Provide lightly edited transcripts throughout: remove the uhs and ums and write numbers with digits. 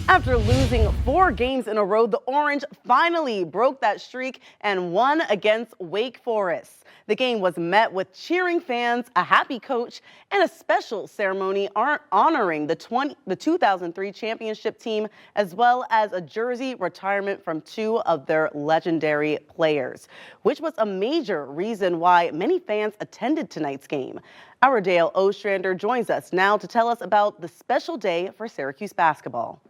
After losing 4 games in a row, the Orange finally broke that streak and won against Wake Forest. The game was met with cheering fans, a happy coach, and a special ceremony honoring the 2003 championship team, as well as a jersey retirement from 2 of their legendary players, which was a major reason why many fans attended tonight's game. Our Dale Ostrander joins us now to tell us about the special day for Syracuse basketball.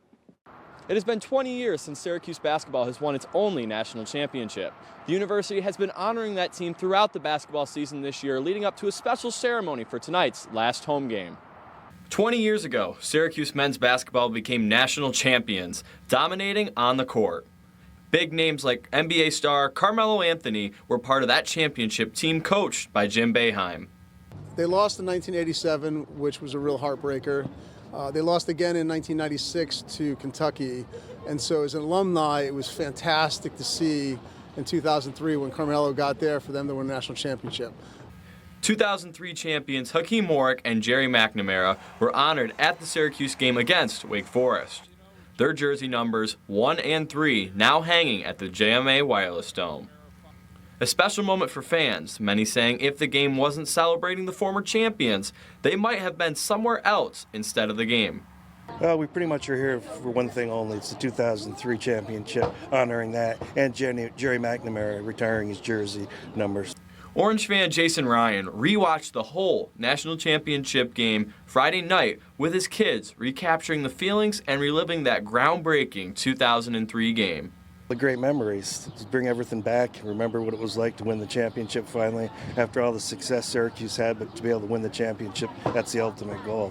It has been 20 years since Syracuse basketball has won its only national championship. The university has been honoring that team throughout the basketball season this year, leading up to a special ceremony for tonight's last home game. 20 years ago, Syracuse men's basketball became national champions, dominating on the court. Big names like NBA star Carmelo Anthony were part of that championship team coached by Jim Boeheim. They lost in 1987, which was a real heartbreaker. They lost again in 1996 to Kentucky, and so as an alumni, it was fantastic to see in 2003 when Carmelo got there for them to win a national championship. 2003 champions Hakim Warrick and Gerry McNamara were honored at the Syracuse game against Wake Forest. Their jersey numbers 1 and 3 now hanging at the JMA Wireless Dome. A special moment for fans, many saying if the game wasn't celebrating the former champions, they might have been somewhere else instead of the game. Well, we pretty much are here for one thing only. It's the 2003 championship, honoring that, and Gerry McNamara retiring his jersey numbers. Orange fan Jason Ryan rewatched the whole national championship game Friday night with his kids, recapturing the feelings and reliving that groundbreaking 2003 game. The great memories, to bring everything back, remember what it was like to win the championship finally, after all the success Syracuse had, but to be able to win the championship, that's the ultimate goal.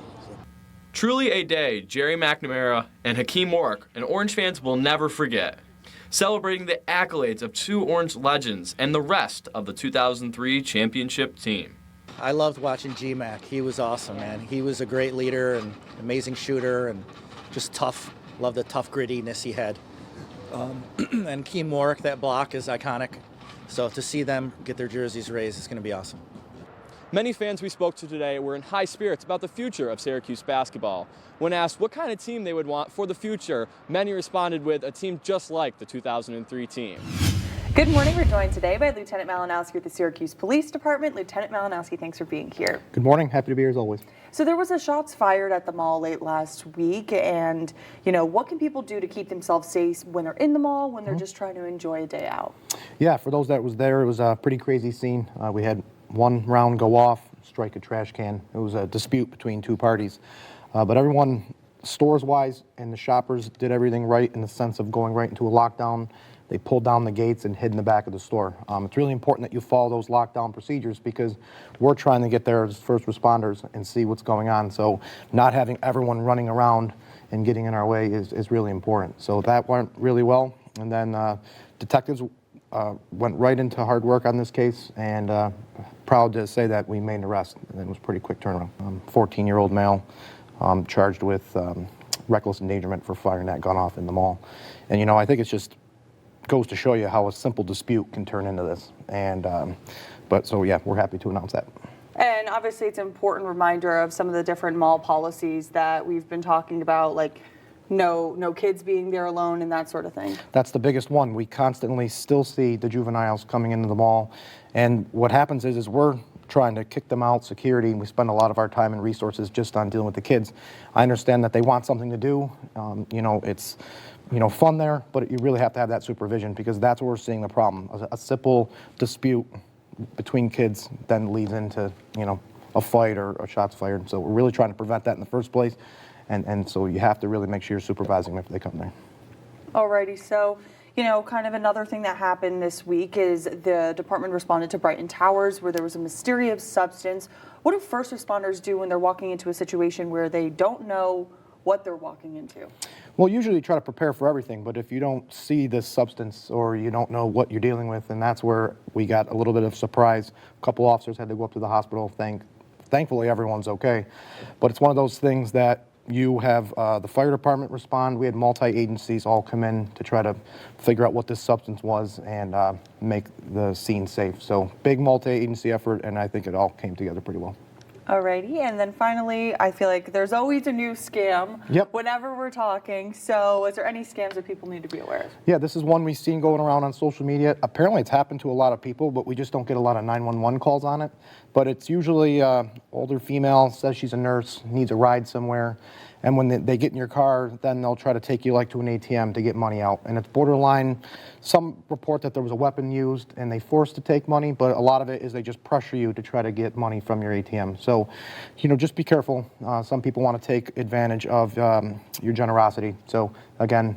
Truly a day Gerry McNamara and Hakim Warrick and Orange fans will never forget, celebrating the accolades of 2 Orange legends and the rest of the 2003 championship team. I loved watching G-Mac. He was awesome, man. He was a great leader and amazing shooter and just tough. Loved the tough grittiness he had. And Hakim Warrick, that block is iconic. So to see them get their jerseys raised is going to be awesome. Many fans we spoke to today were in high spirits about the future of Syracuse basketball. When asked what kind of team they would want for the future, many responded with a team just like the 2003 team. Good morning. We're joined today by Lieutenant Malinowski with the Syracuse Police Department. Lieutenant Malinowski, thanks for being here. Good morning. Happy to be here as always. So there was a shots fired at the mall late last week, and what can people do to keep themselves safe when they're in the mall, when they're just trying to enjoy a day out? Yeah, for those that was there, it was a pretty crazy scene. We had one round go off, strike a trash can. It was a dispute between 2 parties, but everyone, stores-wise, and the shoppers did everything right in the sense of going right into a lockdown. They pulled down the gates and hid in the back of the store. It's really important that you follow those lockdown procedures because we're trying to get there as first responders and see what's going on. So not having everyone running around and getting in our way is really important. So that went really well. And then detectives went right into hard work on this case, and proud to say that we made an arrest. And it was a pretty quick turnaround. 14-year-old male charged with reckless endangerment for firing that gun off in the mall. And I think it's just goes to show you how a simple dispute can turn into this. And so yeah, we're happy to announce that. And obviously it's an important reminder of some of the different mall policies that we've been talking about, like no kids being there alone and that sort of thing. That's the biggest one. We constantly still see the juveniles coming into the mall, and what happens is we're trying to kick them out, security, and we spend a lot of our time and resources just on dealing with the kids. I understand that they want something to do. It's fun there, but you really have to have that supervision because that's where we're seeing the problem. A simple dispute between kids then leads into, a fight or shots fired. So we're really trying to prevent that in the first place. And so you have to really make sure you're supervising them if they come there. Alrighty, so, kind of another thing that happened this week is the department responded to Brighton Towers where there was a mysterious substance. What do first responders do when they're walking into a situation where they don't know what they're walking into? Well, usually you try to prepare for everything, but if you don't see this substance or you don't know what you're dealing with, and that's where we got a little bit of surprise. A couple officers had to go up to the hospital. Thankfully, everyone's okay. But it's one of those things that you have the fire department respond. We had multi-agencies all come in to try to figure out what this substance was and make the scene safe. So big multi-agency effort, and I think it all came together pretty well. Alrighty, and then finally, I feel like there's always a new scam Yep. whenever we're talking. So is there any scams that people need to be aware of? Yeah, this is one we've seen going around on social media. Apparently it's happened to a lot of people, but we just don't get a lot of 911 calls on it. But it's usually older female, says she's a nurse, needs a ride somewhere. And when they get in your car, then they'll try to take you like to an ATM to get money out. And it's borderline, some report that there was a weapon used and they forced to take money, but a lot of it is they just pressure you to try to get money from your ATM. So, just be careful. Some people want to take advantage of your generosity. So again,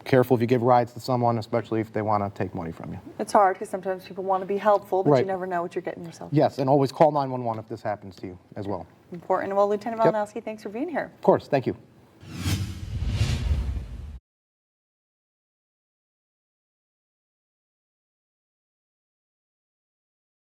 careful if you give rides to someone, especially if they want to take money from you. It's hard because sometimes people want to be helpful, but you Right. never know what you're getting yourself. Yes, and always call 911 if this happens to you as well. Important. Well, Lieutenant Yep. Malinowski, thanks for being here. Of course, thank you.